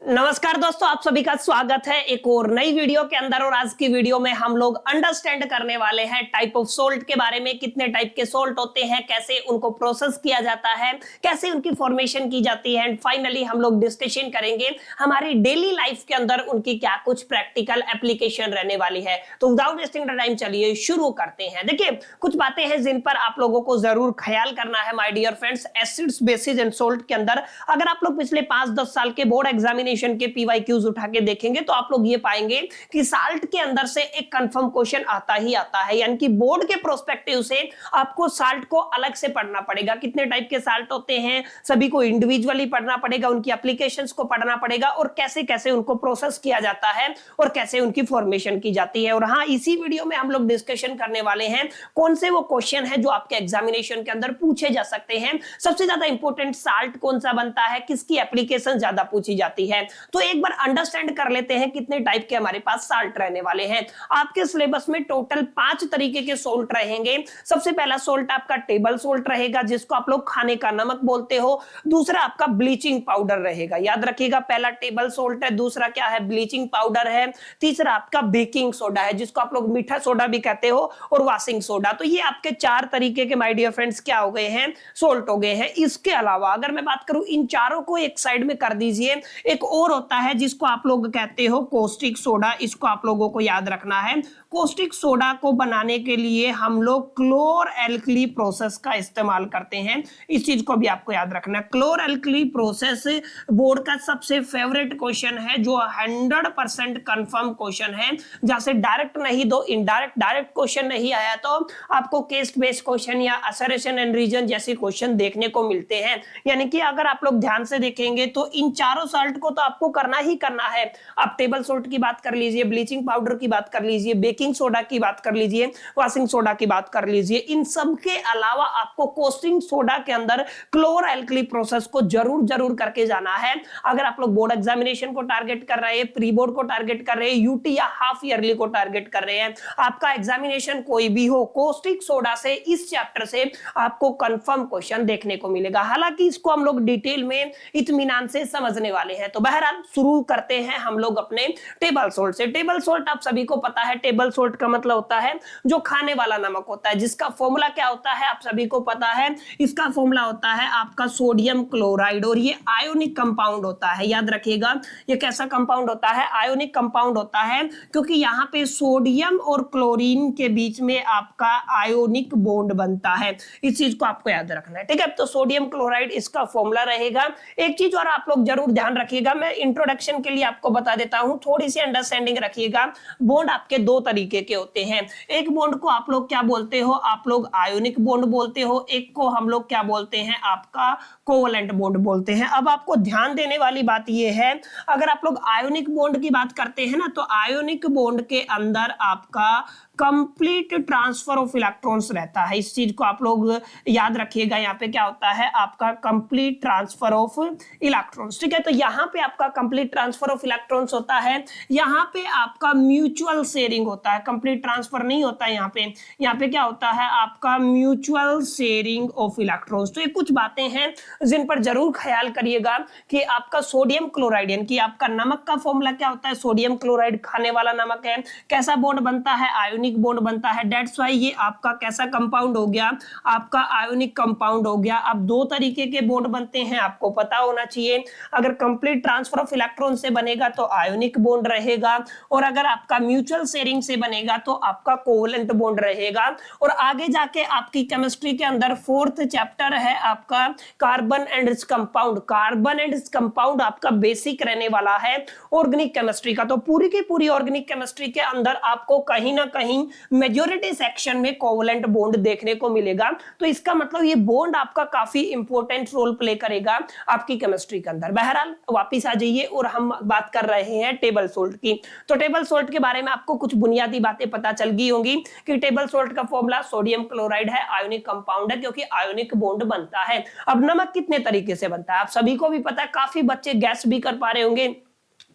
नमस्कार दोस्तों, आप सभी का स्वागत है एक और नई वीडियो के अंदर। और आज की वीडियो में हम लोग अंडरस्टैंड करने वाले हैं टाइप ऑफ सोल्ट के बारे में। कितने टाइप के सोल्ट होते हैं, कैसे उनको प्रोसेस किया जाता है, कैसे उनकी फॉर्मेशन की जाती है, एंड फाइनली हम लोग डिस्कशन करेंगे हमारी डेली लाइफ के अंदर उनकी क्या कुछ प्रैक्टिकल एप्लीकेशन रहने वाली है। तो विदाउट वेस्टिंग द टाइम चलिए शुरू करते हैं। देखिए, कुछ बातें हैं जिन पर आप लोगों को जरूर ख्याल करना है my dear friends. Acids, bases and salt के अंदर अगर आप लोग पिछले 5-10 साल के बोर्ड एग्जामिनेशन के पीवाईक्यूज उठा के देखेंगे तो आप लोग ये पाएंगे कि साल्ट के अंदर से एक कंफर्म क्वेश्चन आता ही आता है। यानी कि बोर्ड के प्रोस्पेक्टिव से आपको साल्ट को अलग से पढ़ना पड़ेगा। कितने टाइप के साल्ट होते हैं सभी को इंडिविजुअली पढ़ना पड़ेगा, उनकी एप्लीकेशंस को पढ़ना पड़ेगा और कैसे कैसे उनको प्रोसेस किया जाता है और कैसे उनकी फॉर्मेशन की जाती है। और हाँ, इसी वीडियो में हम लोग डिस्कशन करने वाले हैं कौन से वो क्वेश्चन है जो आपके एग्जामिनेशन के अंदर पूछे जा सकते हैं। सबसे ज्यादा इंपॉर्टेंट साल्ट कौन सा बनता है, किसकी एप्लीकेशन ज्यादा पूछी जाती है। तो एक बार अंडरस्टैंड कर लेते हैं कितने टाइप के हमारे पास साल्ट रहने वाले हैं। आपके सिलेबस में टोटल 5 तरीके के सोल्ट रहेंगे। सबसे पहला सोल्ट आपका टेबल सोल्ट रहेगा, जिसको आप लोग खाने का नमक बोलते हो। दूसरा आपका ब्लीचिंग पाउडर रहेगा, याद रखिएगा। पहला टेबल सोल्ट है, दूसरा क्या है, ब्लीचिंग पाउडर है। तीसरा आपका बेकिंग सोडा है, जिसको आप लोग मीठा सोडा भी कहते हो, और वॉशिंग सोडा। तो ये आपके 4 तरीके के माय डियर फ्रेंड्स क्या हो गए हैं, सोल्ट हो गए हैं। इसके अलावा अगर मैं बात करूं, इन चारों को एक साइड में कर दीजिए। एक और होता है जिसको आप लोग कहते हो कोस्टिक सोडा। इसको आप लोगों को याद रखना है। कोस्टिक सोडा को बनाने के लिए हम लोग क्लोर एल्कली प्रोसेस का इस्तेमाल करते हैं। इस चीज को भी आपको याद रखना है। क्लोर एल्कली प्रोसेस बोर्ड का सबसे फेवरेट क्वेश्चन है, जो 100% कंफर्म क्वेश्चन है। जहां से डायरेक्ट नहीं दो, डायरेक्ट क्वेश्चन नहीं आया तो आपको केस बेस्ड क्वेश्चन या असरेशन एंड रीजन जैसे क्वेश्चन देखने को मिलते हैं। यानी कि अगर आप लोग ध्यान से देखेंगे तो इन चारों साल्ट को तो आपको करना ही करना है। आप टेबल सोल्ट की बात कर लीजिए, ब्लीचिंग पाउडर की बात कर लीजिए, बेकिंग सोडा की बात कर लीजिए, वॉशिंग सोडा की बात कर लीजिए। इन सब के अलावा आपको कोस्टिंग सोडा के अंदर क्लोर एल्कली प्रोसेस को जरूर करके जाना है। अगर आप लोग बोर्ड एग्जामिनेशन को टारगेट कर रहे हैं, प्री बोर्ड को टारगेट कर रहे हैं, यूटी या हाफ ईयरली को टारगेट कर रहे हैं, आपका एग्जामिनेशन कोई भी हो, कोस्टिक सोडा से इस चैप्टर से आपको कंफर्म क्वेश्चन देखने को मिलेगा। हालांकि इसको हम लोग डिटेल में इत्मीनान से समझने वाले हैं। तो बहरहाल शुरू करते हैं हम लोग अपने टेबल सोल्ट से। टेबल सोल्ट आप सभी को पता है, टेबल सोल्ट का मतलब होता है जो खाने वाला नमक होता है, जिसका फॉर्मूला क्या होता है आप सभी को पता है। इसका फॉर्मूला होता है आपका सोडियम क्लोराइड, और ये आयोनिक कंपाउंड होता है। याद रखिएगा, ये कैसा कंपाउंड होता है, आयोनिक कंपाउंड होता है, क्योंकि यहाँ पे सोडियम और क्लोरीन के बीच में आपका आयोनिक बॉन्ड बनता है। इस चीज को आपको याद रखना है, ठीक है। तो सोडियम क्लोराइड इसका फॉर्मूला रहेगा। एक चीज और आप लोग जरूर ध्यान रखिएगा, मैं इंट्रोडक्शन के लिए आपको बता देता हूं, थोड़ी सी अंडरस्टैंडिंग रखिएगा। बॉन्ड आपके 2 तरीके के होते हैं। एक बॉन्ड को आप लोग क्या बोलते हो, आप लोग आयोनिक बॉन्ड बोलते हो। एक को हम लोग क्या बोलते हैं, आपका कोवलेंट बॉन्ड बोलते हैं। अब आपको ध्यान देने वाली बात यह है, अगर आप लोग आयोनिक बॉन्ड की बात करते हैं ना, तो आयोनिक बॉन्ड के अंदर आपका कंप्लीट ट्रांसफर ऑफ इलेक्ट्रॉन्स रहता है। इस चीज को आप लोग याद रखिएगा। यहाँ पे क्या होता है, आपका कंप्लीट ट्रांसफर ऑफ इलेक्ट्रॉन्स, ठीक है। तो यहाँ पे आपका कंप्लीट ट्रांसफर ऑफ इलेक्ट्रॉन्स होता है। यहाँ पे आपका म्यूचुअल शेयरिंग होता है, कंप्लीट ट्रांसफर नहीं होता है। यहाँ पे क्या होता है, आपका म्यूचुअल शेयरिंग ऑफ इलेक्ट्रॉन्स। तो ये कुछ बातें हैं जिन पर जरूर ख्याल करिएगा कि आपका सोडियम क्लोराइड, यानी कि आपका नमक का फॉर्मूला क्या होता है, सोडियम क्लोराइड खाने वाला नमक है। कैसा बॉन्ड बनता है, आयोनिक बॉन्ड बनता है। दैट्स व्हाई ये आपका कैसा कंपाउंड हो गया, आपका आयोनिक कंपाउंड हो गया। अब 2 तरीके के बॉन्ड बनते हैं, आपको पता होना चाहिए। अगर कंप्लीट ट्रांसफर ऑफ इलेक्ट्रॉन से बनेगा तो आयोनिक बॉन्ड रहेगा, और अगर आपका म्यूचुअल शेयरिंग से बनेगा तो आपका कोवलेंट बॉन्ड रहेगा। और आगे जाके आपकी केमिस्ट्री के अंदर 4th चैप्टर है आपका carbon and its compound. Carbon and its compound आपका बेसिक रहने वाला है ऑर्गेनिक केमिस्ट्री का। तो पूरी की पूरी ऑर्गेनिक केमिस्ट्री के अंदर आपको कहीं ना कहीं मेजॉरिटी सेक्शन में कोवलेंट बॉन्ड देखने को मिलेगा। तो इसका मतलब ये बॉन्ड आपका काफी इंपॉर्टेंट रोल प्ले करेगा आपकी केमिस्ट्री के अंदर। बहरहाल वापिस आ जाइए, और हम बात कर रहे हैं टेबल सोल्ट की। तो टेबल सोल्ट के बारे में आपको कुछ बुनियादी बातें पता चल गई होंगी कि टेबल सोल्ट का फॉर्मूला सोडियम क्लोराइड है, आयोनिक कंपाउंड है, क्योंकि आयोनिक बॉन्ड बनता है। अब नमक कितने तरीके से बनता है आप सभी को भी पता है, काफी बच्चे गैस भी कर पा रहे होंगे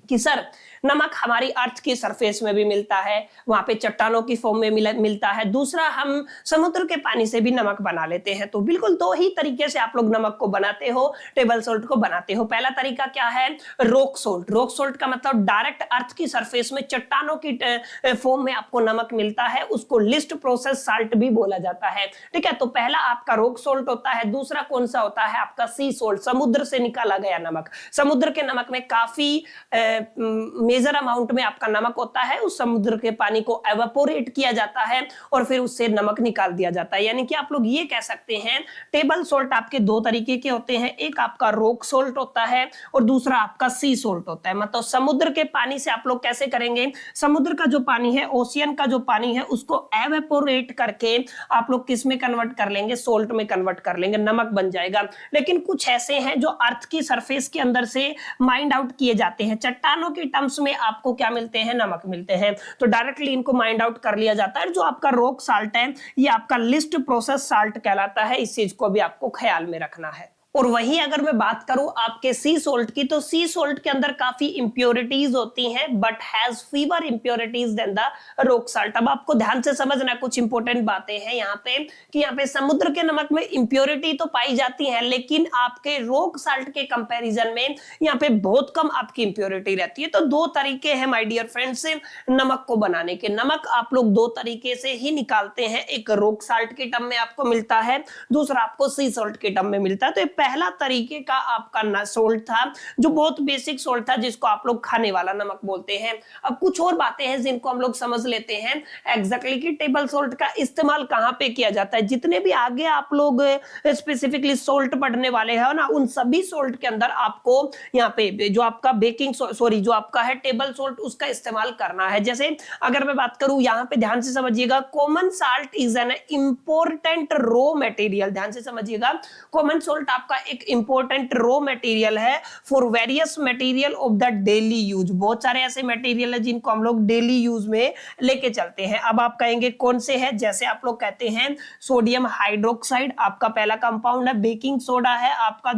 कि सर नमक हमारी अर्थ की सरफेस में भी मिलता है, वहां पे चट्टानों की फॉर्म में मिलता है, दूसरा हम समुद्र के पानी से भी नमक बना लेते हैं। तो बिल्कुल दो ही तरीके से आप लोग नमक को बनाते हो, टेबल सॉल्ट को बनाते हो। पहला तरीका क्या है, रॉक सोल्ट। रॉक सोल्ट का मतलब डायरेक्ट अर्थ की सरफेस में चट्टानों की फॉर्म में आपको नमक मिलता है, उसको लिस्ट प्रोसेस साल्ट भी बोला जाता है। ठीक है, तो पहला आपका रॉक सोल्ट होता है। दूसरा कौन सा होता है आपका सी सोल्ट, समुद्र से निकाला गया नमक। समुद्र के नमक में काफी मेजर अमाउंट में आपका नमक होता है, उस समुद्र के पानी को एवापोरेट किया जाता है और फिर उससे नमक निकाल दिया जाता है। यानी कि आप लोग ये कह सकते हैं टेबल सॉल्ट आपके दो तरीके के होते हैं, एक आपका रॉक सॉल्ट होता है और दूसरा आपका सी सॉल्ट होता है। मतलब समुद्र के पानी से आप लोग कैसे करेंगे, समुद्र का जो पानी है, ओशियन का जो पानी है, उसको एवापोरेट करके आप लोग किस में कन्वर्ट कर लेंगे, सोल्ट में कन्वर्ट कर लेंगे, नमक बन जाएगा। लेकिन कुछ ऐसे हैं जो अर्थ की सरफेस के अंदर से माइंड आउट किए जाते हैं, चट्टानों की टर्म्स में आपको क्या मिलते हैं, नमक मिलते हैं, तो डायरेक्टली इनको माइंड आउट कर लिया जाता है। जो आपका रॉक साल्ट है ये आपका लिस्ट प्रोसेस साल्ट कहलाता है, इस चीज को भी आपको ख्याल में रखना है। और वहीं अगर मैं बात करूं आपके सी सोल्ट की, तो सी सोल्ट के अंदर काफी इंप्योरिटीज होती हैं but has fewer impurities than the rock salt. अब आपको ध्यान से समझना, कुछ इंपॉर्टेंट बातें हैं यहाँ पे कि यहाँ पे समुद्र के नमक में इंप्योरिटी तो पाई जाती है, लेकिन आपके रॉक साल्ट के कंपैरिजन में यहाँ पे बहुत कम आपकी इंप्योरिटी रहती है। तो दो तरीके हैं माय डियर फ्रेंड्स नमक को बनाने के। नमक आप लोग दो तरीके से ही निकालते हैं, एक रॉक साल्ट के टर्म में आपको मिलता है, दूसरा आपको सी सोल्ट के टर्म में मिलता है। तो पहला तरीके का आपका सोल्ट था जो बहुत बेसिक सोल्ट था, जिसको आप लोग खाने वाला नमक बोलते हैं। अब कुछ और बातें हैं जिनको हम लोग समझ लेते हैं एग्जैक्टली कि टेबल सोल्ट का इस्तेमाल कहां पे किया जाता है। जितने भी आगे आप लोग स्पेसिफिकली सोल्ट पढ़ने वाले हैं ना, उन सभी सोल्ट के अंदर आपको यहाँ पे जो आपका जो आपका है टेबल सोल्ट, उसका इस्तेमाल करना है। जैसे अगर मैं बात करूं, यहाँ पे ध्यान से समझिएगा, common salt is an important raw material. ध्यान से समझिएगा, कॉमन सोल्ट आपका एक इंपॉर्टेंट रॉ मटेरियल है for various material of the daily use. बहुत सारे ऐसे मटेरियल है जिनको हम लोग डेली यूज में लेके चलते हैं। अब आप कहेंगे कौन से हैं, जैसे आप लोग कहते हैं सोडियम हाइड्रोक्साइड आपका पहला कंपाउंड है, बेकिंग सोडा है आपका,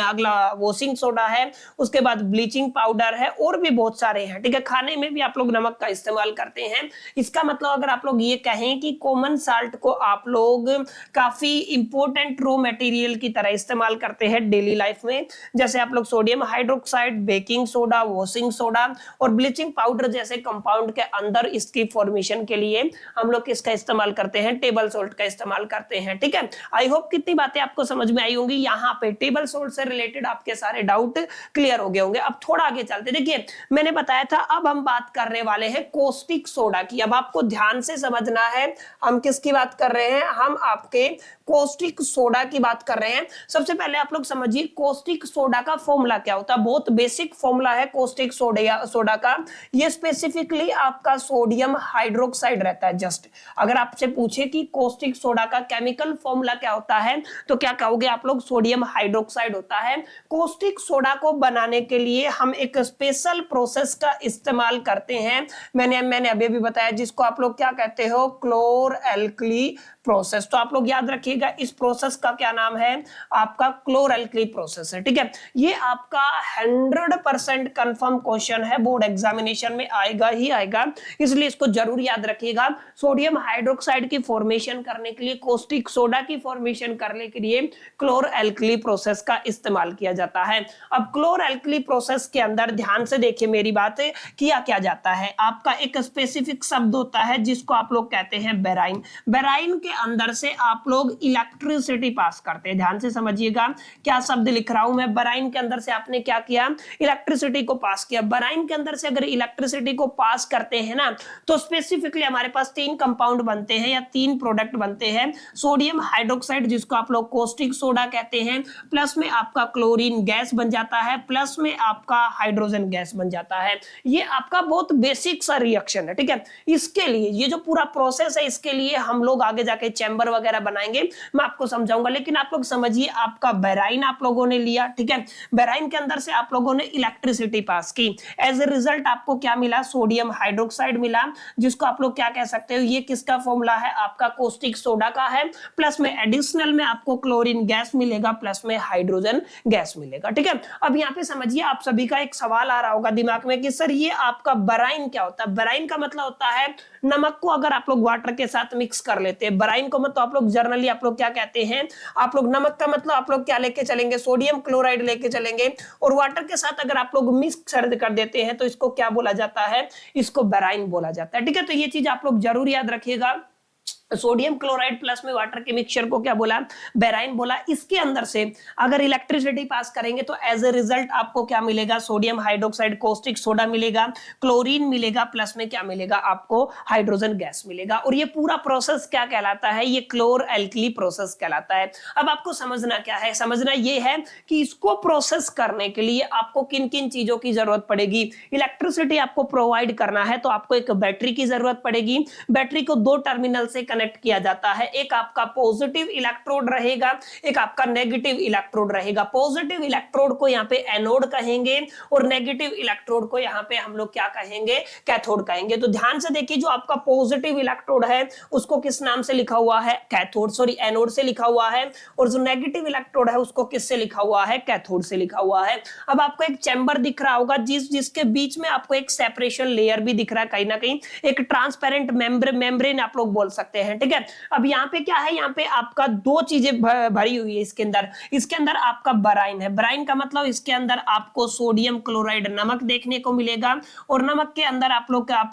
अगला वॉशिंग सोडा है, उसके बाद ब्लीचिंग पाउडर है, और भी बहुत सारे हैं। ठीक है, खाने में भी आप लोग नमक का इस्तेमाल करते हैं। इसका मतलब अगर आप लोग ये कहें कि कॉमन साल्ट को आप लोग काफी इंपॉर्टेंट रॉ मटेरियल की तरह इस्तेमाल करते हैं डेली लाइफ में, जैसे आप लोग sodium hydroxide, baking soda, washing soda और ब्लीचिंग पाउडर जैसे कंपाउंड के अंदर इसकी फॉर्मेशन के लिए हम लोग किसका इस्तेमाल करते हैं, टेबल सॉल्ट का इस्तेमाल करते हैं। ठीक है, आई होप कितनी बातें आपको समझ में आई होंगी। यहाँ पे टेबल सॉल्ट से रिलेटेड आपके सारे डाउट क्लियर हो गए होंगे। अब थोड़ा आगे चलते, देखिए मैंने बताया था अब हम बात करने वाले हैं कॉस्टिक सोडा की। अब आपको ध्यान से समझना है हम किसकी बात कर रहे हैं, हम आपके कॉस्टिक सोडा की बात कर रहे हैं। सबसे पहले आप लोग समझिए कॉस्टिक सोडा का फॉर्मूला क्या होता है। बहुत बेसिक फॉर्मूला है कॉस्टिक सोडा का। ये स्पेसिफिकली आपका सोडियम हाइड्रोक्साइड रहता है। जस्ट अगर आपसे पूछे कि कॉस्टिक सोडा का केमिकल फॉर्मूला क्या होता है, तो क्या कहोगे आप लोग, सोडियम हाइड्रोक्साइड होता है। कॉस्टिक सोडा को बनाने के लिए हम एक स्पेशल प्रोसेस का इस्तेमाल करते हैं, मैंने अभी भी बताया, जिसको आप लोग क्या कहते हो, क्लोर एल्कली प्रोसेस। तो आप लोग याद रखिएगा इस प्रोसेस का क्या नाम है, आपका क्लोर एल्कली प्रोसेस है। ठीक है, ये आपका 100% कंफर्म क्वेश्चन है, बोर्ड एग्जामिनेशन में आएगा ही आएगा, इसलिए इसको जरूर याद रखिएगा। सोडियम हाइड्रोक्साइड की फॉर्मेशन करने के लिए, कॉस्टिक सोडा की फॉर्मेशन करने के लिए क्लोर एल्कली प्रोसेस का इस्तेमाल किया जाता है। अब क्लोर एल्कली प्रोसेस के अंदर ध्यान से देखिए मेरी बात, किया क्या जाता है, आपका एक स्पेसिफिक शब्द होता है जिसको आप लोग कहते हैं बेराइन। बेराइन के अंदर से आप लोग इलेक्ट्रिसिटी पास करते हैं। ध्यान से समझिएगा क्या शब्द लिख रहा हूं मैं, बेराइन के अंदर से आपने क्या किया, इलेक्ट्रिसिटी को पास किया। बेराइन के अंदर से अगर इलेक्ट्रिसिटी को पास करते हैं ना, तो स्पेसिफिकली हमारे पास 3 कंपाउंड बनते हैं या 3 प्रोडक्ट बनते हैं। सोडियम हाइड्रोक्साइड जिसको आप लोग कॉस्टिक सोडा कहते हैं, प्लस में आपका क्लोरीन गैस बन जाता है, प्लस में आपका हाइड्रोजन गैस बन जाता है। ये आपका बहुत बेसिक सा रिएक्शन है। ठीक है, इसके लिए ये जो पूरा प्रोसेस है, इसके लिए हम लोग आगे जाके पे चैम्बर वगैरह बनाएंगे, मैं आपको समझाऊंगा। लेकिन आप लोग समझिए, आपका बेराइन आप लोगों ने लिया, ठीक है, बेराइन के अंदर से आप लोगों ने इलेक्ट्रिसिटी पास की, एज ए रिजल्ट आपको क्या मिला, सोडियम हाइड्रोक्साइड मिला, जिसको आप लोग क्या कह सकते हो, ये किसका फॉर्मूला है, आपका कोस्टिक सोडा का है, प्लस में एडिशनल में आपको क्लोरीन गैस मिलेगा, प्लस में हाइड्रोजन गैस मिलेगा, ठीक है। अब यहाँ पे समझिए, आप सभी का एक सवाल आ रहा होगा दिमाग में कि सर ये आपका बेराइन क्या होता है। बेराइन का मतलब होता है नमक को अगर आप लोग वाटर के साथ मिक्स कर लेते हैं। बेराइन को मतलब आप लोग जनरली आप लोग क्या कहते हैं, आप लोग नमक का मतलब आप लोग क्या लेके चलेंगे, सोडियम क्लोराइड लेके चलेंगे, और वाटर के साथ अगर आप लोग मिक्स कर देते हैं तो इसको क्या बोला जाता है, इसको बेराइन बोला जाता है, ठीक है। तो ये चीज आप लोग जरूर याद रखिएगा, सोडियम क्लोराइड प्लस में वाटर के मिक्सचर को क्या बोला, बेराइन बोला। इसके अंदर से अगर इलेक्ट्रिसिटी पास करेंगे तो एज ए रिजल्ट आपको क्या मिलेगा, सोडियम हाइड्रोक्साइड कोस्टिक सोडा मिलेगा, क्लोरीन मिलेगा, प्लस में क्या मिलेगा, आपको हाइड्रोजन गैस मिलेगा। और ये पूरा प्रोसेस क्या कहलाता है, ये क्लोर एल्कली प्रोसेस कहलाता है। अब आपको समझना क्या है, समझना ये है कि इसको प्रोसेस करने के लिए आपको किन किन चीजों की जरूरत पड़ेगी। इलेक्ट्रिसिटी आपको प्रोवाइड करना है तो आपको एक बैटरी की जरूरत पड़ेगी। बैटरी को दो टर्मिनल से कनेक्ट किया जाता है, एक आपका पॉजिटिव इलेक्ट्रोड रहेगा, एक आपका नेगेटिव इलेक्ट्रोड रहेगा। पॉजिटिव इलेक्ट्रोड को यहाँ पे एनोड कहेंगे और नेगेटिव इलेक्ट्रोड को यहाँ पे हम लोग क्या कहेंगे, कैथोड कहेंगे। तो ध्यान से देखिए, जो आपका पॉजिटिव इलेक्ट्रोड है उसको किस नाम से लिखा हुआ है, कैथोड, सॉरी एनोड से लिखा हुआ है, और जो नेगेटिव इलेक्ट्रोड है उसको किससे लिखा हुआ है, कैथोड से लिखा हुआ है। अब आपको एक चैम्बर दिख रहा होगा जिसके बीच में आपको एक सेपरेशन लेयर भी दिख रहा है, कहीं ना कहीं एक ट्रांसपेरेंट मेम्ब्रेन आप लोग बोल सकते हैं, ठीक है। अब यहाँ पे क्या है, यहाँ पे आपका दो चीजें भरी हुई है इसके अंदर आपका बेराइन है। बेराइन का मतलब इसके अंदर आपको सोडियम क्लोराइड नमक देखने को मिलेगा, और नमक के अंदर आप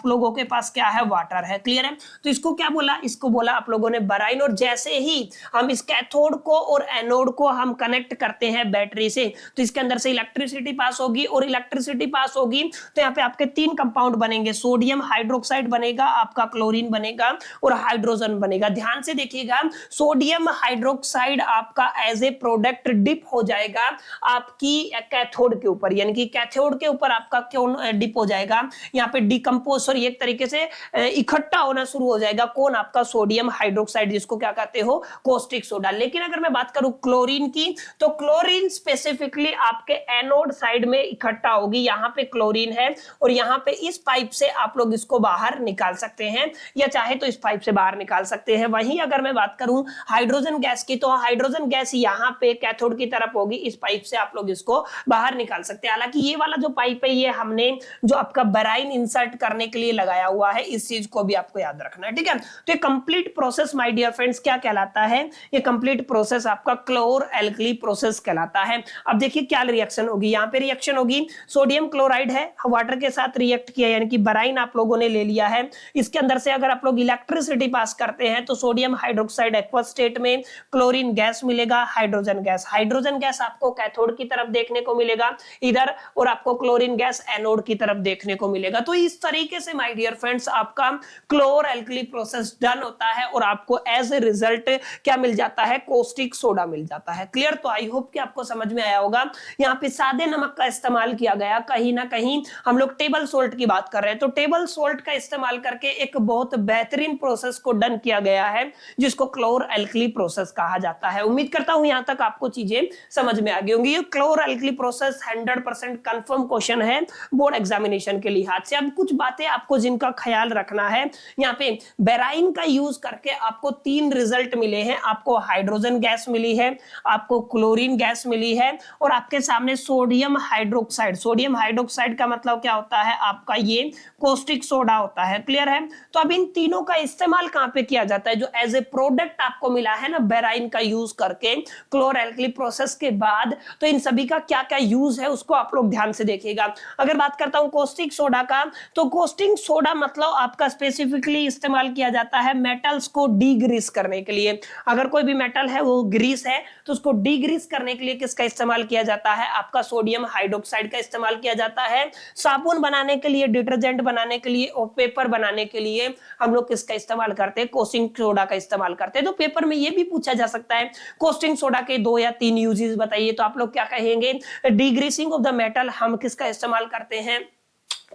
लोगों के पास क्या है, वाटर है, क्लियर है। तो इसको क्या बोला, इसको बोला आप लोगों ने बेराइन। और जैसे ही हम इस कैथोड को और एनोड को हम कनेक्ट करते हैं बैटरी से, तो इसके अंदर से इलेक्ट्रिसिटी पास होगी, और इलेक्ट्रिसिटी पास होगी तो यहाँ पे आपके तीन कंपाउंड बनेंगे, सोडियम हाइड्रोक्साइड बनेगा, आपका क्लोरीन बनेगा, और हाइड्रोजन बनेगा। ध्यान से देखिएगा, सोडियम हाइड्रोक्साइड आपका एज ए प्रोडक्ट डिप हो जाएगा आपकी कैथोड के ऊपर, यानी कि कैथोड के ऊपर आपका क्यों डिप हो जाएगा, यहाँ पे डिकम्पोज, सॉरी एक तरीके से इकट्ठा होना शुरू हो जाएगा। कौन, आपका सोडियम हाइड्रोक्साइड, जिसको क्या कहते हो, कोस्टिक सोडा। लेकिन अगर मैं बात करूं क्लोरीन की, तो क्लोरीन स्पेसिफिकली आपके एनोड साइड में इकट्ठा होगी, यहाँ पे क्लोरीन है, और यहाँ पे इस पाइप से आप लोग इसको बाहर निकाल सकते हैं, या चाहे तो इस पाइप से बाहर निकाल सकते हैं। वहीं अगर मैं बात करूं हाइड्रोजन गैस की, तो हाइड्रोजन गैस यहाँ पे कैथोड की तरफ होगी, इस पाइप से आप लोग इसको बाहर निकाल सकते हैं। हालांकि ये वाला जो पाइप है ये हमने जो आपका बेराइन इंसर्ट करने के लिए लगाया हुआ है, इस चीज को भी आपको याद रखना है, ठीक है। तो ये complete process my dear friends क्या कहलाता है, ये कंप्लीट प्रोसेस आपका क्लोर एल्कली प्रोसेस कहलाता है। अब देखिए क्या रिएक्शन होगी, यहाँ पे रिएक्शन होगी, सोडियम क्लोराइड है, वाटर के साथ रिएक्ट किया, यानी कि बेराइन आप लोगों ने ले लिया है। इसके अंदर से अगर आप लोग इलेक्ट्रिसिटी पास करते हैं तो सोडियम हाइड्रोक्साइड एक्वस स्टेट में, क्लोरीन गैस मिलेगा, हाइड्रोजन गैस आपको कैथोड की तरफ देखने को मिलेगा इधर, और आपको क्लोरीन गैस एनोड की तरफ देखने को मिलेगा। तो इस तरीके से माय डियर फ्रेंड्स आपका क्लोर एल्कली प्रोसेस डन होता है, और आपको एज ए रिजल्ट क्या मिल जाता है, कोस्टिक सोडा मिल जाता है। क्लियर। तो आई होप कि आपको समझ में आया होगा। यहाँ पे सादे नमक का इस्तेमाल किया गया, कहीं ना कहीं हम लोग टेबल सोल्ट की बात कर रहे हैं, तो टेबल सोल्ट का इस्तेमाल करके एक बहुत बेहतरीन प्रोसेस को डन किया गया है, जिसको क्लोर एल्कली प्रोसेस कहा जाता है। उम्मीद करता हूं यहां तक आपको चीजें समझ में आ गई होंगी। ये क्लोर एल्कली प्रोसेस 100% कंफर्म क्वेश्चन है बोर्ड एग्जामिनेशन के लिहाज से। अब कुछ बातें आपको जिनका ख्याल रखना है, यहाँ पे बेराइन का यूज करके आपको तीन रिजल्ट मिले हैं। आपको हाइड्रोजन गैस मिली है, आपको क्लोरीन गैस मिली है, और आपके सामने सोडियम हाइड्रोक्साइड। सोडियम हाइड्रोक्साइड का मतलब क्या होता है, आपका ये कोस्टिक सोडा होता है। क्लियर है। तो अब इन तीनों का इस्तेमाल कहां पे किया जाता है, जो एज ए प्रोडक्ट आपको मिला है ना बेराइन का यूज करके क्लोर एल्कली प्रोसेस के बाद, तो इन सभी का क्या क्या यूज है उसको आप लोग ध्यान से देखिएगा। अगर बात करता हूं कोस्टिक सोडा का, तो कोस्टिक सोडा मतलब आपका स्पेसिफिकली इस्तेमाल किया जाता है मेटल्स को डीग्रीस करने के लिए। अगर कोई भी मेटल है वो ग्रीस है, तो उसको डीग्रीस करने के लिए किसका इस्तेमाल किया जाता है, आपका सोडियम हाइड्रोक्साइड का इस्तेमाल किया जाता है। साबुन बनाने के लिए, डिटर्जेंट बनाने के लिए और पेपर बनाने के लिए हम लोग किसका इस्तेमाल करते हैं, कोस्टिक सोडा का इस्तेमाल करते हैं। तो पेपर में ये भी पूछा जा सकता है कोस्टिक सोडा के 2 या 3 यूजेस बताइए, तो आप लोग क्या कहेंगे, डीग्रीसिंग ऑफ द मेटल हम किसका इस्तेमाल करते हैं,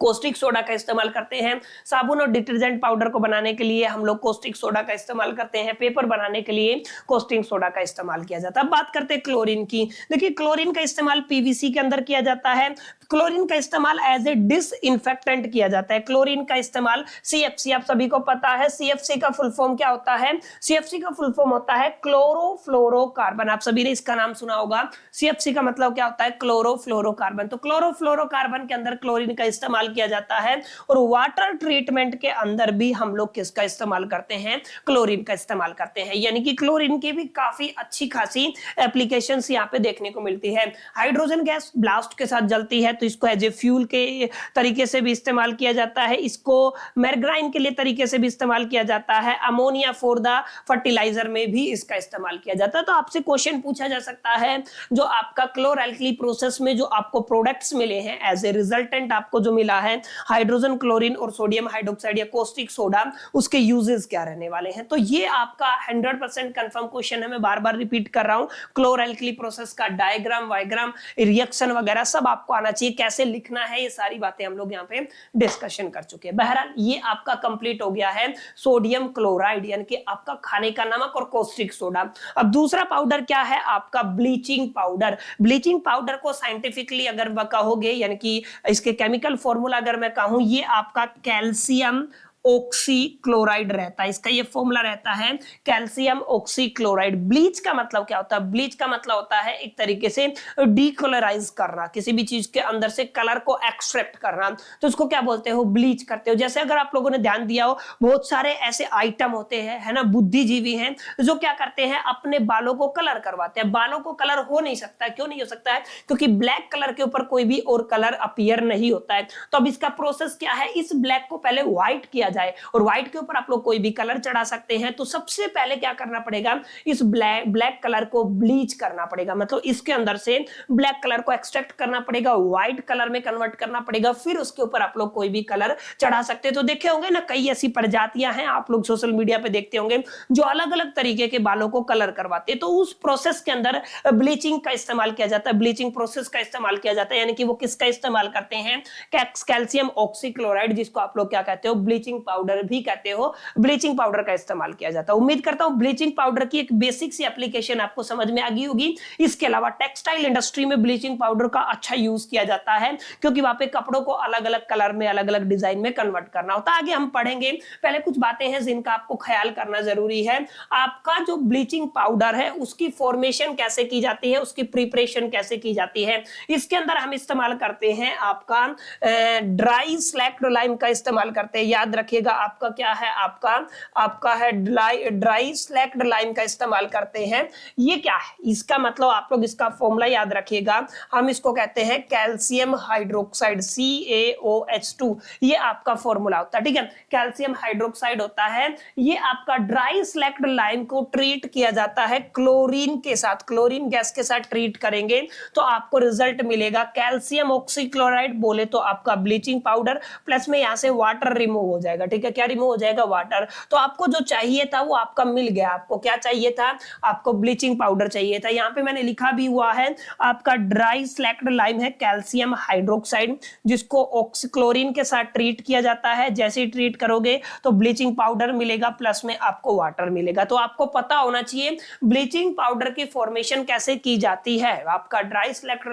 कोस्टिक सोडा का इस्तेमाल करते हैं। साबुन और डिटर्जेंट पाउडर को बनाने के लिए हम लोग कोस्टिक सोडा का इस्तेमाल करते हैं। पेपर बनाने के लिए कोस्टिक सोडा का इस्तेमाल किया जाता है। अब बात करते हैं क्लोरीन की। देखिए क्लोरीन का इस्तेमाल पीवीसी के अंदर किया जाता है। क्लोरीन का इस्तेमाल एज ए डिसइंफेक्टेंट किया जाता है। क्लोरीन का इस्तेमाल सीएफसी, आप सभी को पता है सीएफसी का फुल फॉर्म क्या होता है। सीएफसी का फुल फॉर्म होता है क्लोरोफ्लोरोकार्बन। आप सभी ने इसका नाम सुना होगा। सीएफसी का मतलब क्या होता है, क्लोरोफ्लोरोकार्बन। तो क्लोरोफ्लोरोकार्बन के अंदर क्लोरीन का इस्तेमाल किया जाता है। और वाटर ट्रीटमेंट के अंदर भी हम लोग किसका इस्तेमाल करते हैं, क्लोरीन का इस्तेमाल करते हैं। यानी कि क्लोरीन की भी काफी अच्छी खासी एप्लीकेशंस यहाँ पे देखने को मिलती है। हाइड्रोजन गैस ब्लास्ट के साथ जलती है तो इसको एज ए फ्यूल के तरीके से भी इस्तेमाल किया जाता है। इसको मैग्राइन के लिए तरीके से भी इस्तेमाल किया जाता है। अमोनिया फॉर द फर्टिलाइजर में भी इसका इस्तेमाल किया जाता है। तो आपसे क्वेश्चन पूछा जा सकता है, जो आपका क्लोरएल्कली प्रोसेस में जो आपको प्रोडक्ट्स मिले हैं एज ए रिजल्टेंट आपको जो मिला है हाइड्रोजन क्लोरीन और सोडियम हाइड्रोक्साइड या कोस्टिक सोडा, उसके यूजेस क्या रहने वाले हैं। तो ये आपका 100% कंफर्म क्वेश्चन है। मैं बार बार रिपीट कर रहा हूं, क्लोरएल्कली प्रोसेस का डायग्राम वायग्राम रिएक्शन वगैरह सब आपको आना चाहिए। कैसे लिखना है ये सारी बातें हम लोग यहाँ पे डिस्कशन कर चुके हैं। बहरहाल ये आपका कंप्लीट हो गया है सोडियम क्लोराइड यानी कि आपका खाने का नमक और कोस्टिक सोडा। अब दूसरा पाउडर क्या है आपका, ब्लीचिंग पाउडर। ब्लीचिंग पाउडर को साइंटिफिकली अगर कहोगे यानी कि इसके केमिकल फॉर्मूला अगर मैं कहूं, ये आपका कैल्शियम ऑक्सीक्लोराइड रहता है। इसका ये फॉर्मूला रहता है कैल्शियम ऑक्सीक्लोराइड। ब्लीच का मतलब क्या होता है, ब्लीच का मतलब होता है एक तरीके से डीकलराइज करना, किसी भी चीज के अंदर से कलर को एक्सट्रैक्ट करना। तो उसको क्या बोलते हो, ब्लीच करते हो। जैसे अगर आप लोगों ने ध्यान दिया हो, बहुत सारे ऐसे आइटम होते हैं, है ना, बुद्धिजीवी हैं जो क्या करते हैं, अपने बालों को कलर करवाते हैं। बालों को कलर हो नहीं सकता है, क्यों नहीं हो सकता है, क्योंकि ब्लैक कलर के ऊपर कोई भी और कलर अपीयर नहीं होता है। तो अब इसका प्रोसेस क्या है, इस ब्लैक को पहले व्हाइट किया जाए और व्हाइट के ऊपर आप लोग कोई भी कलर चढ़ा सकते हैं। तो सबसे पहले क्या करना पड़ेगा, इस ब्लैक कलर को ब्लीच करना पड़ेगा, मतलब इसके अंदर से ब्लैक कलर को एक्सट्रैक्ट करना पड़ेगा, व्हाइट कलर में कन्वर्ट करना पड़ेगा, फिर उसके ऊपर आप लोग कोई भी कलर चढ़ा सकते हैं। तो देखे होंगे ना, कई ऐसी प्रजातियां हैं, आप लोग सोशल मीडिया पे देखते होंगे, जो अलग अलग तरीके के बालों को कलर करवाते हैं। तो उस प्रोसेस के अंदर ब्लीचिंग का इस्तेमाल किया जाता है, ब्लीचिंग प्रोसेस का इस्तेमाल किया जाता है। यानी कि वो किसका इस्तेमाल करते हैं, कैल्शियम ऑक्सीक्लोराइड, जिसको आप लोग क्या कहते हो, ब्लीचिंग पाउडर भी कहते हो, ब्लीचिंग पाउडर का इस्तेमाल किया जाता है। उम्मीद करता हूं ब्लीचिंग पाउडर की एक बेसिक सी एप्लीकेशन आपको समझ में आ गई होगी। इसके अलावा टेक्सटाइल इंडस्ट्री में ब्लीचिंग पाउडर का अच्छा यूज किया जाता है, क्योंकि वहां पे कपड़ों को अलग अलग कलर में अलग अलग डिजाइन में कन्वर्ट करना होता है। आगे हम पढ़ेंगे, पहले कुछ बातें हैं जिनका आपको ख्याल करना जरूरी है। आपका जो ब्लीचिंग पाउडर है उसकी फॉर्मेशन कैसे की जाती है, उसकी प्रिपरेशन कैसे की जाती है। इसके अंदर हम इस्तेमाल करते हैं आपका ड्राई स्लैक्ड लाइम का इस्तेमाल करते हैं। याद रखिएगा आपका क्या है, आपका है ड्राई स्लैक्ड लाइम का इस्तेमाल करते हैं। ये क्या है, इसका मतलब आप लोग इसका फॉर्मूला याद रखिएगा, हम इसको कहते हैं कैल्शियम हाइड्रोक्साइड, CaOH2। ये आपका फॉर्मूला होता है, ठीक है, कैल्शियम हाइड्रोक्साइड होता है। ये आपका ड्राई स्लैक्ड लाइम को ट्रीट किया जाता है क्लोरीन के साथ, क्लोरीन गैस के साथ ट्रीट करेंगे तो आपको रिजल्ट मिलेगा कैल्शियम ऑक्सीक्लोराइड, बोले तो आपका ब्लीचिंग पाउडर, प्लस में यहां से वाटर रिमूव हो जाएगा। ठीक है, क्या रिमूव हो जाएगा, वाटर। तो आपको जो चाहिए था वो आपका मिल गया। आपको क्या चाहिए था, आपको ब्लीचिंग पाउडर चाहिए था। यहाँ पे मैंने लिखा भी हुआ है, आपका ड्राई स्लैक्ड लाइम है कैल्शियम हाइड्रोक्साइड, जिसको ऑक्सीक्लोरीन के साथ ट्रीट किया जाता है। जैसे ही ट्रीट करोगे तो ब्लीचिंग पाउडर मिलेगा, प्लस में आपको वाटर मिलेगा। तो आपको पता होना चाहिए ब्लीचिंग पाउडर की फॉर्मेशन कैसे की जाती है। आपका ड्राई स्लैक्ड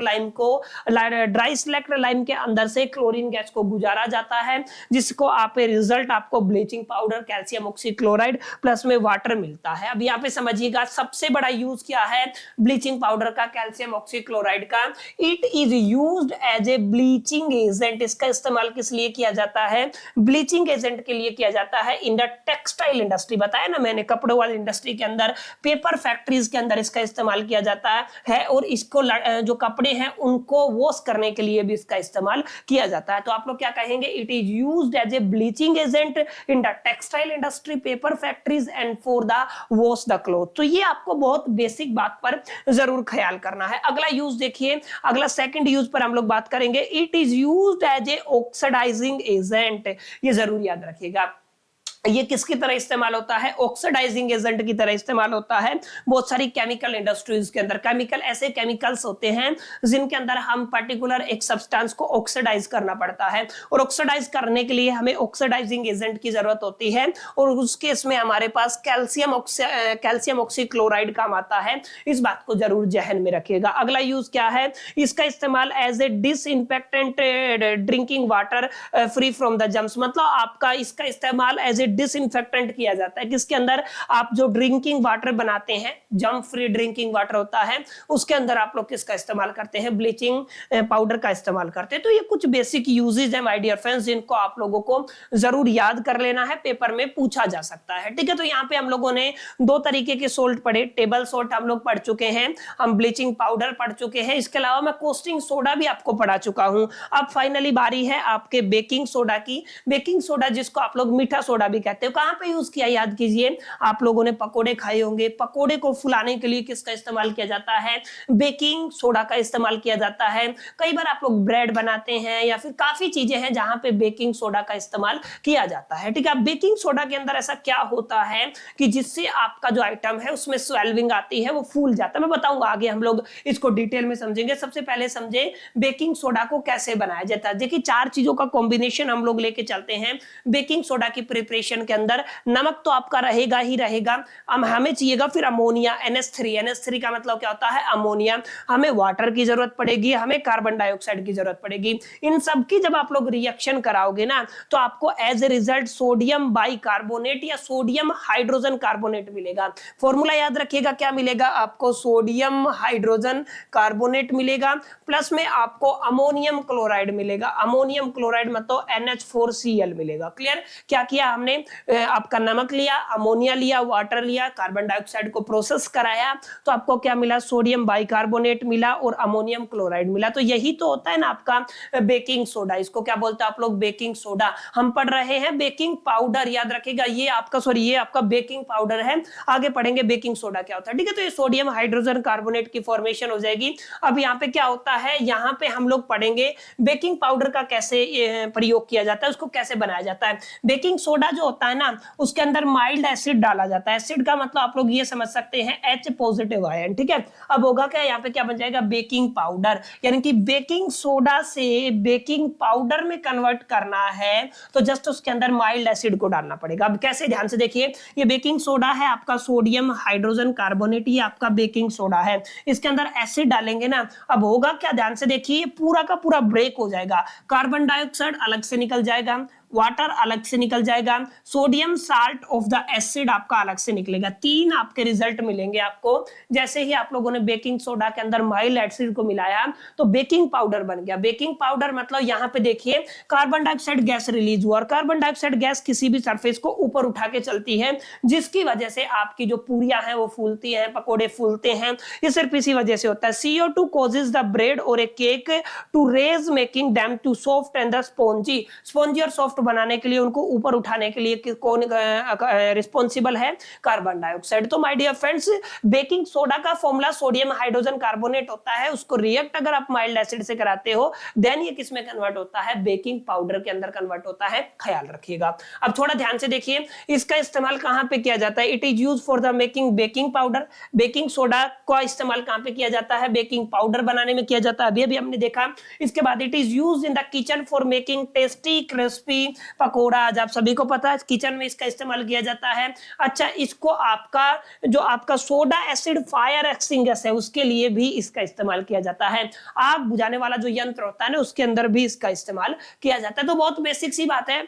लाइम के अंदर से क्लोरीन गैस को गुजारा जाता है, जिसको आप रिजल्ट आपको bleaching powder calcium oxychloride plus में वाटर मिलता है। अब यहाँ पे समझिएगा सबसे बड़ा यूज क्या है ब्लीचिंग पाउडर का, कैल्शियम ऑक्सीक्लोराइड का। It is used as a bleaching agent. इसका इस्तेमाल किस लिए किया जाता है, ब्लीचिंग एजेंट के लिए किया जाता है इन द टेक्सटाइल इंडस्ट्री। बताया ना मैंने, कपड़ों वाली इंडस्ट्री के अंदर, पेपर फैक्ट्रीज के अंदर इसका इस्तेमाल किया जाता है, और इसको जो कपड़े हैं उनको वॉश करने के लिए भी इसका इस्तेमाल किया जाता है। तो आप लोग क्या कहेंगे, it is used as a bleaching agent in the textile industry, paper factories and for the wash the cloth. तो ये आपको बहुत बेसिक बात पर जरूर ख्याल करना है। अगला यूज देखिए, अगला सेकंड यूज पर हम लोग बात करेंगे। It is used as a oxidising agent, ये जरूर याद रखिएगा। ये किसकी तरह इस्तेमाल होता है, ऑक्सीडाइजिंग एजेंट की तरह इस्तेमाल होता है बहुत सारी केमिकल इंडस्ट्रीज के अंदर। केमिकल ऐसे केमिकल्स होते हैं जिनके अंदर हम पर्टिकुलर एक सब्सटेंस को ऑक्सीडाइज करना पड़ता है, और ऑक्सीडाइज करने के लिए हमें ऑक्सीडाइजिंग एजेंट की जरूरत होती है, और उस केस में हमारे पास कैल्शियम ऑक्सीक्लोराइड काम आता है। इस बात को जरूर जहन में रखिएगा। अगला यूज क्या है, इसका इस्तेमाल as a disinfectant drinking water free from the germs, मतलब आपका इसका इस्तेमाल एज ए डिसइंफेक्टेंट किया जाता है। किसके अंदर, आप जो ड्रिंकिंग वाटर बनाते हैं, जर्म फ्री ड्रिंकिंग वाटर होता है, उसके अंदर आप लोग किसका इस्तेमाल करते हैं, ब्लीचिंग पाउडर का इस्तेमाल करते हैं। तो ये कुछ बेसिक यूजेज है माय डियर फ्रेंड्स, जिनको आप लोगों को जरूर याद कर लेना है, पेपर में पूछा जा सकता है। ठीक है, तो यहाँ पे हम लोगों ने दो तरीके के सोल्ट पढ़े, टेबल सोल्ट हम लोग पढ़ चुके हैं, हम ब्लीचिंग पाउडर पढ़ चुके हैं, इसके अलावा मैं कोस्टिंग सोडा भी आपको पढ़ा चुका हूं। अब फाइनली बारी है आपके बेकिंग सोडा की। बेकिंग सोडा जिसको आप लोग मीठा सोडा भी कहते हो, कहां पे यूज किया याद कीजिए। आप लोगों ने पकोड़े खाए होंगे, पकोड़े को फुलाने के लिए किसका इस्तेमाल किया जाता है, बेकिंग सोडा का इस्तेमाल किया जाता है। कई बार आप लोग ब्रेड बनाते हैं या फिर काफी चीजें हैं जहां पे बेकिंग सोडा का इस्तेमाल किया जाता है। ठीक है, बेकिंग सोडा के अंदर ऐसा क्या होता है कि जिससे आपका जो आइटम है उसमें स्वेल्विंग आती है, वो फूल जाता है। मैं बताऊंगा आगे, हम लोग इसको डिटेल में समझेंगे। सबसे पहले समझे बेकिंग सोडा को कैसे बनाया जाता है। देखिए, चार चीजों का कॉम्बिनेशन हम लोग लेके चलते हैं बेकिंग सोडा की प्रिपरेशन के अंदर। नमक तो आपका रहेगा ही रहेगा, हमें चाहिएगा फिर अमोनिया, NH3 का मतलब क्या होता है, अमोनिया। हमें वाटर की जरूरत पड़ेगी, हमें कार्बन डाइऑक्साइड की जरूरत पड़ेगी। इन सब की जब आप लोग रिएक्शन कराओगे ना, तो आपको as a result sodium bicarbonate या सोडियम हाइड्रोजन कार्बोनेट मिलेगा। फॉर्मूला याद रखिएगा, क्या मिलेगा आपको, सोडियम हाइड्रोजन कार्बोनेट मिलेगा, प्लस में आपको अमोनियम क्लोराइड मिलेगा। अमोनियम क्लोराइड मतलब NH4Cl मिलेगा। क्लियर, क्या किया हमने, आपका नमक लिया, अमोनिया लिया, वाटर लिया, कार्बन डाइऑक्साइड को प्रोसेस कराया, तो आपको क्या मिला, सोडियम बाइकार्बोनेट मिला और अमोनियम क्लोराइड मिला। तो यही तो होता है ना आपका बेकिंग सोडा। इसको क्या बोलते हैं आप लोग, बेकिंग सोडा। हम पढ़ रहे हैं बेकिंग पाउडर, याद रखिएगा, ये आपका बेकिंग पाउडर है। आगे पढ़ेंगे बेकिंग सोडा क्या होता है। ठीक है, तो ये सोडियम हाइड्रोजन कार्बोनेट की फॉर्मेशन हो जाएगी। अब यहाँ पे क्या होता है, यहाँ पे हम लोग पढ़ेंगे बेकिंग पाउडर का कैसे प्रयोग किया जाता है, उसको कैसे बनाया जाता है। बेकिंग सोडा जो होता है ना, उसके अंदर माइल्ड एसिड डाला जाता है। एसिड का मतलब आप लोग ये समझ सकते हैं H पॉजिटिव आयन। ठीक है, अब होगा क्या, यहाँ पे क्या बन जाएगा, बेकिंग पाउडर। यानी कि बेकिंग सोडा से बेकिंग पाउडर में कन्वर्ट करना है तो जस्ट उसके अंदर माइल्ड एसिड को डालना पड़ेगा। अब कैसे, ध्यान से देखिए, ये बेकिंग सोडा है आपका, सोडियम हाइड्रोजन कार्बोनेट, ये आपका बेकिंग सोडा है। इसके अंदर एसिड डालेंगे ना, अब होगा क्या, ध्यान से देखिए, पूरा का पूरा ब्रेक हो जाएगा। कार्बन डाइऑक्साइड अलग से निकल जाएगा, वाटर अलग से निकल जाएगा, sodium salt of the acid आपका अलग से निकलेगा। तीन आपके रिजल्ट मिलेंगे आपको। जैसे ही आप लोगों ने बेकिंग सोडा के अंदर माइल्ड एसिड को मिलाया तो बेकिंग पाउडर बन गया। बेकिंग पाउडर मतलब यहाँ पे देखिए, कार्बन डाइऑक्साइड गैस रिलीज हुआ, और कार्बन डाइऑक्साइड गैस किसी भी सरफेस को ऊपर उठा के चलती है, जिसकी वजह से आपकी जो पूरियां हैं वो फूलती हैं, पकोड़े फूलते हैं। ये सिर्फ इसी वजह से होता है। CO2 causes the bread or a cake to raise, making them too soft and the spongy और सॉफ्ट बनाने के लिए, उनको ऊपर उठाने के लिए कौन रिस्पॉन्सिबल है, कार्बन डाइऑक्साइड। तो my dear friends, baking soda का फॉर्मूला सोडियम हाइड्रोजन कार्बोनेट होता है। उसको रिएक्ट अगर आप माइल्ड एसिड से कराते हो, देन ये किस में कन्वर्ट होता है, बेकिंग पाउडर के अंदर कन्वर्ट होता है। ख्याल रखिएगा। अब थोड़ा ध्यान से देखिए, इसका इस्तेमाल कहां पे किया जाता है, it is used for the making baking powder. Baking soda का इस्तेमाल कहां पे किया जाता है, बेकिंग पाउडर बनाने में किया जाता है, अभी हमने देखा। इसके बाद it is used in the kitchen for making tasty crispy pakora. आज आप सभी को पता है किचन में इसका इस्तेमाल किया जाता है। अच्छा, इसको आपका सोडा एसिड फायर एक्सटिंग्विशर है, उसके लिए भी इसका इस्तेमाल किया जाता है। आग बुझाने वाला जो यंत्र होता है ना, उसके अंदर भी इसका इस्तेमाल किया जाता है। तो बहुत बेसिक सी बात है,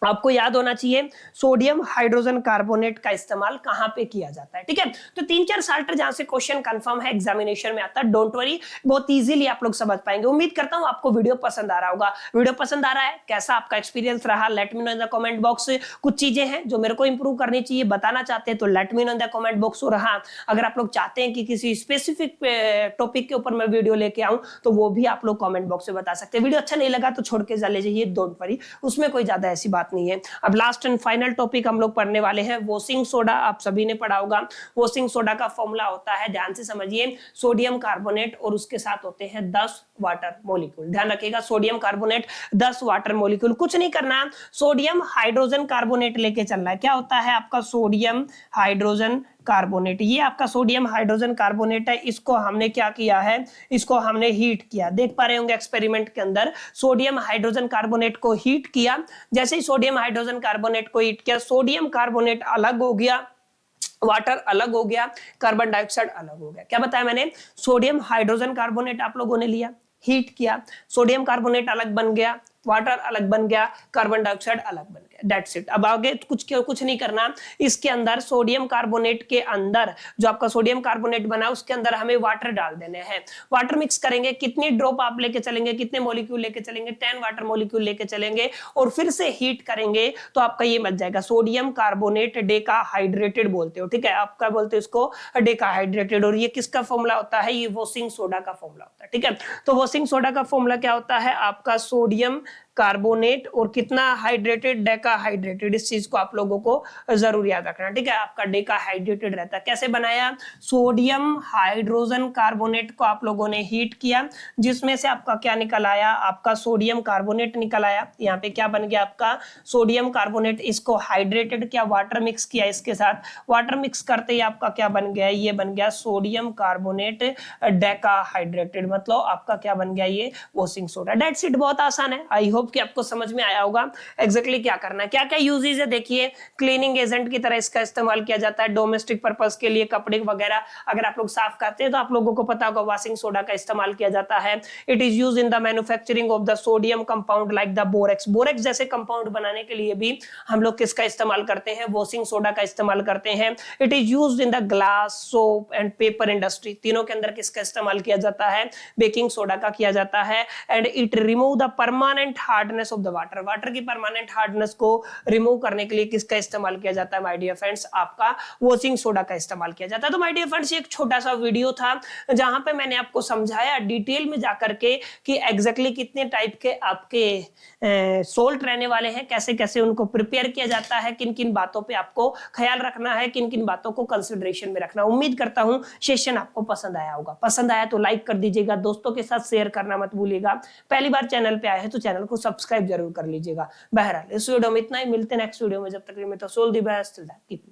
आपको याद होना चाहिए सोडियम हाइड्रोजन कार्बोनेट का इस्तेमाल कहां पे किया जाता है। ठीक है, तो 3-4 साल्टर जहां से क्वेश्चन कंफर्म है एग्जामिनेशन में आता है, डोंट वरी, बहुत इजीली आप लोग समझ पाएंगे। उम्मीद करता हूं आपको वीडियो पसंद आ रहा होगा। वीडियो पसंद आ रहा है, कैसा आपका एक्सपीरियंस रहा, let me know in the comment box. कुछ चीजें हैं जो मेरे को इंप्रूव करनी चाहिए, बताना चाहते हैं तो let me know in the comment box. और हाँ, अगर आप लोग चाहते हैं कि किसी स्पेसिफिक टॉपिक के ऊपर मैं वीडियो लेके आऊं, तो वो भी आप लोग कमेंट बॉक्स में बता सकते हैं। वीडियो अच्छा नहीं लगा तो छोड़ के चले जाइए, डोंट वरी, उसमें कोई ज्यादा ऐसी बात नहीं है। अब लास्ट एंड फाइनल टॉपिक हम लोग पढ़ने वाले हैं वॉशिंग सोडा। आप सभी ने पढ़ा होगा। वॉशिंग सोडा का फॉर्मूला होता है, ध्यान से समझिए, सोडियम कार्बोनेट और उसके साथ होते हैं 10 वाटर मॉलिक्यूल। ध्यान रखिएगा, सोडियम कार्बोनेट 10 वाटर मॉलिक्यूल। कुछ नहीं करना, सोडियम हाइड्रोजन कार्बोनेट लेके चलना है। क्या होता है आपका सोडियम हाइड्रोजन कार्बोनेट? ये आपका सोडियम हाइड्रोजन कार्बोनेट है। इसको हमने क्या किया है, इसको हमने हीट किया। देख पा रहे होंगे एक्सपेरिमेंट के अंदर सोडियम हाइड्रोजन कार्बोनेट को हीट किया। जैसे ही सोडियम हाइड्रोजन कार्बोनेट को हीट किया, सोडियम कार्बोनेट अलग हो गया, वाटर अलग हो गया, कार्बन डाइऑक्साइड अलग हो गया। क्या बताया मैंने? सोडियम हाइड्रोजन कार्बोनेट आप लोगों ने लिया, हीट किया, सोडियम कार्बोनेट अलग बन गया, वाटर अलग बन गया, कार्बन डाइऑक्साइड अलग बन गया। That's it. अब आगे कुछ नहीं करना। इसके अंदर सोडियम कार्बोनेट के अंदर जो आपका सोडियम कार्बोनेट बना उसके अंदर हमें वाटर डाल देने हैं। वाटर मिक्स करेंगे। कितनी ड्रॉप आप लेके चलेंगे, कितने मॉलिक्यूल लेके चलेंगे? 10 वाटर मॉलिक्यूल लेके चलेंगे और फिर से हीट करेंगे तो आपका ये बन जाएगा सोडियम कार्बोनेट डेकाहाइड्रेटेड बोलते हो। ठीक है, आपका बोलते हो इसको डेकाहाइड्रेटेड। और ये किसका फॉर्मूला होता है? ये वॉशिंग सोडा का फॉर्मूला होता है। ठीक है, तो वॉशिंग सोडा का फॉर्मूला क्या होता है आपका? सोडियम कार्बोनेट और कितना हाइड्रेटेड, डेकाहाइड्रेटेड। इस चीज को आप लोगों को जरूर याद रखना। ठीक है, आपका डेकाहाइड्रेटेड रहता है। कैसे बनाया? सोडियम हाइड्रोजन कार्बोनेट को आप लोगों ने हीट किया, जिसमें से आपका क्या निकल आया? आपका सोडियम कार्बोनेट निकल आया। यहाँ पे क्या बन गया आपका? Sodium carbonate. इसको हाइड्रेटेड किया, वाटर मिक्स किया इसके साथ। वाटर मिक्स करते ही आपका क्या बन गया? ये बन गया सोडियम कार्बोनेट डेकाहाइड्रेटेड। मतलब आपका क्या बन गया? ये वॉशिंग सोडा। That's it. बहुत आसान है। आई होप कि आपको समझ में आया होगा एग्जैक्टली क्या करना है। क्या क्या यूजेज है देखिए। क्लीनिंग एजेंट की तरह इसका इस्तेमाल किया जाता है। डोमेस्टिक पर्पस के लिए कपड़े वगैरह अगर आप लोग साफ करते हैं तो आप लोगों को पता होगा वॉशिंग सोडा का इस्तेमाल किया जाता है। It is use in the manufacturing of the sodium compound like the borax. Borax जैसे कंपाउंड बनाने के लिए भी हम लोग किसका इस्तेमाल करते हैं? वॉशिंग सोडा का इस्तेमाल करते हैं। It is use in the glass, soap and paper industry. तीनों के अंदर किसका इस्तेमाल किया जाता है? बेकिंग सोडा का किया जाता है। And it remove the permanent hardness of the water. Water की परमानेंट हार्डनेस को रिमूव करने के लिए किसका इस्तेमाल किया जाता है माय डियर फ्रेंड्स? आपका वॉशिंग सोडा का इस्तेमाल किया जाता है। तो माय डियर फ्रेंड्स, ये एक छोटा सा वीडियो था जहां पे मैंने आपको समझाया डिटेल में जाकर के कि एग्जैक्टली कितने टाइप के आपके सोल्ट रहने वाले हैं, कैसे कैसे उनको प्रिपेयर किया जाता है, किन किन बातों पे आपको ख्याल रखना है, किन किन बातों को कंसिडरेशन में रखना। उम्मीद करता हूं सेशन आपको पसंद आया होगा। पसंद आया तो लाइक कर दीजिएगा, दोस्तों के साथ शेयर करना मत भूलिएगा। पहली बार चैनल पे आए हैं तो चैनल को सब्सक्राइब जरूर कर लीजिएगा। बहरहाल इस वीडियो में इतना ही। मिलते हैं नेक्स्ट वीडियो में। जब तक मैं तो सोल दी बेस्ट, कीप